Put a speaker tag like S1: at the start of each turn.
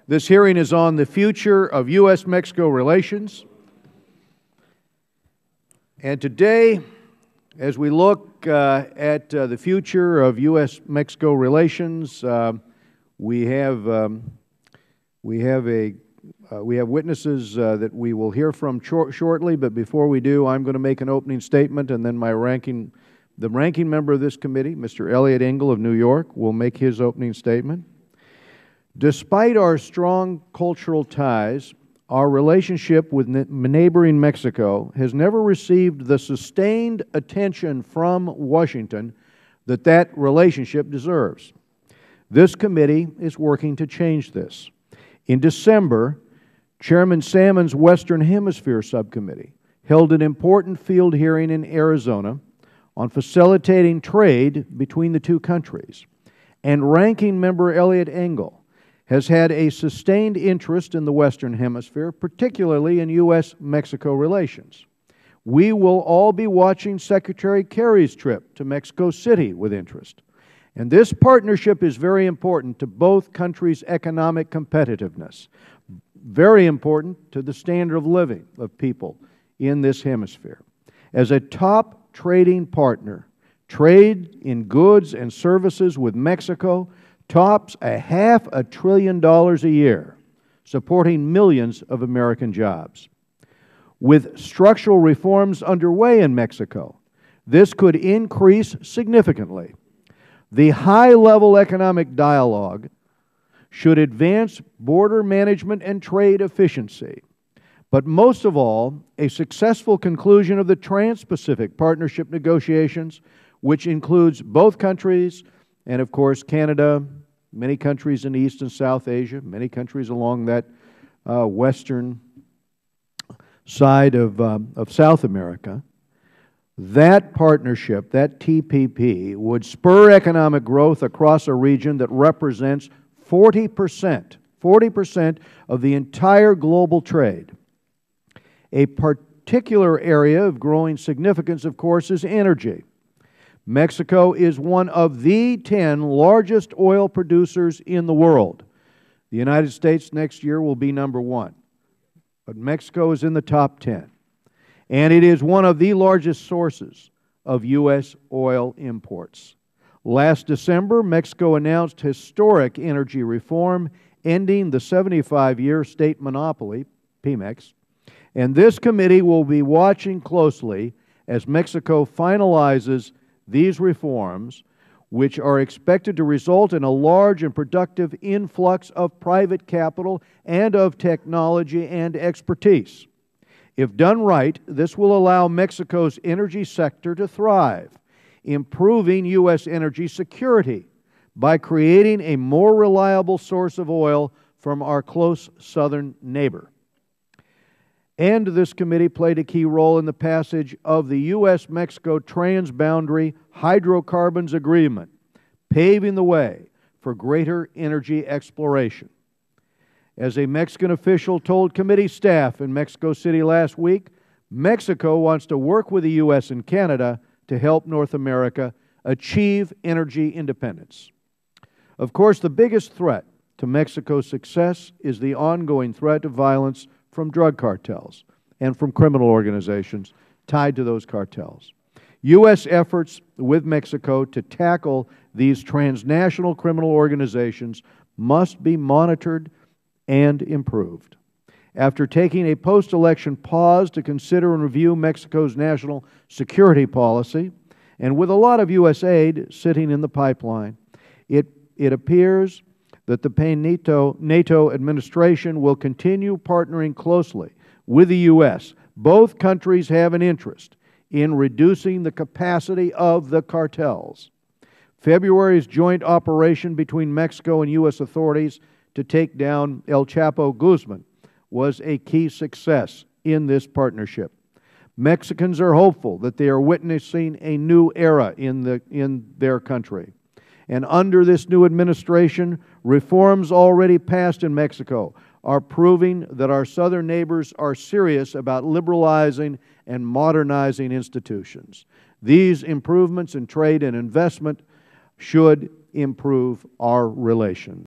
S1: This hearing is on the future of U.S.-Mexico relations. And today, as we look at the future of U.S.-Mexico relations, we have witnesses that we will hear from shortly. But before we do, I'm going to make an opening statement, and then the ranking member of this committee, Mr. Eliot Engel of New York, will make his opening statement. Despite our strong cultural ties, our relationship with neighboring Mexico has never received the sustained attention from Washington that relationship deserves. This committee is working to change this. In December, Chairman Salmon's Western Hemisphere Subcommittee held an important field hearing in Arizona on facilitating trade between the two countries, and Ranking Member Eliot Engel has had a sustained interest in the Western Hemisphere, particularly in U.S.-Mexico relations. We will all be watching Secretary Kerry's trip to Mexico City with interest. And this partnership is very important to both countries' economic competitiveness, very important to the standard of living of people in this hemisphere. As a top trading partner, trade in goods and services with Mexico tops $500 billion a year, supporting millions of American jobs. With structural reforms underway in Mexico, this could increase significantly. The high-level economic dialogue should advance border management and trade efficiency. But most of all, a successful conclusion of the Trans-Pacific Partnership negotiations, which includes both countries and, of course, Canada, many countries in East and South Asia, many countries along that western side of South America. That partnership, that TPP, would spur economic growth across a region that represents 40% of the entire global trade. A particular area of growing significance, of course, is energy. Mexico is one of the 10 largest oil producers in the world. The United States next year will be number 1, but Mexico is in the top 10. And it is one of the largest sources of U.S. oil imports. Last December, Mexico announced historic energy reform, ending the 75-year state monopoly, Pemex. And this committee will be watching closely as Mexico finalizes these reforms, which are expected to result in a large and productive influx of private capital and of technology and expertise. If done right, this will allow Mexico's energy sector to thrive, improving U.S. energy security by creating a more reliable source of oil from our close southern neighbor. And this committee played a key role in the passage of the U.S.-Mexico Transboundary Hydrocarbons Agreement, paving the way for greater energy exploration. As a Mexican official told committee staff in Mexico City last week, Mexico wants to work with the U.S. and Canada to help North America achieve energy independence. Of course, the biggest threat to Mexico's success is the ongoing threat of violence from drug cartels and from criminal organizations tied to those cartels. U.S. efforts with Mexico to tackle these transnational criminal organizations must be monitored and improved. After taking a post-election pause to consider and review Mexico's national security policy, and with a lot of U.S. aid sitting in the pipeline, it appears that the NATO administration will continue partnering closely with the U.S. Both countries have an interest in reducing the capacity of the cartels. February's joint operation between Mexico and U.S. authorities to take down El Chapo Guzman was a key success in this partnership. Mexicans are hopeful that they are witnessing a new era in their country. And under this new administration, reforms already passed in Mexico are proving that our southern neighbors are serious about liberalizing and modernizing institutions. These improvements in trade and investment should improve our relations.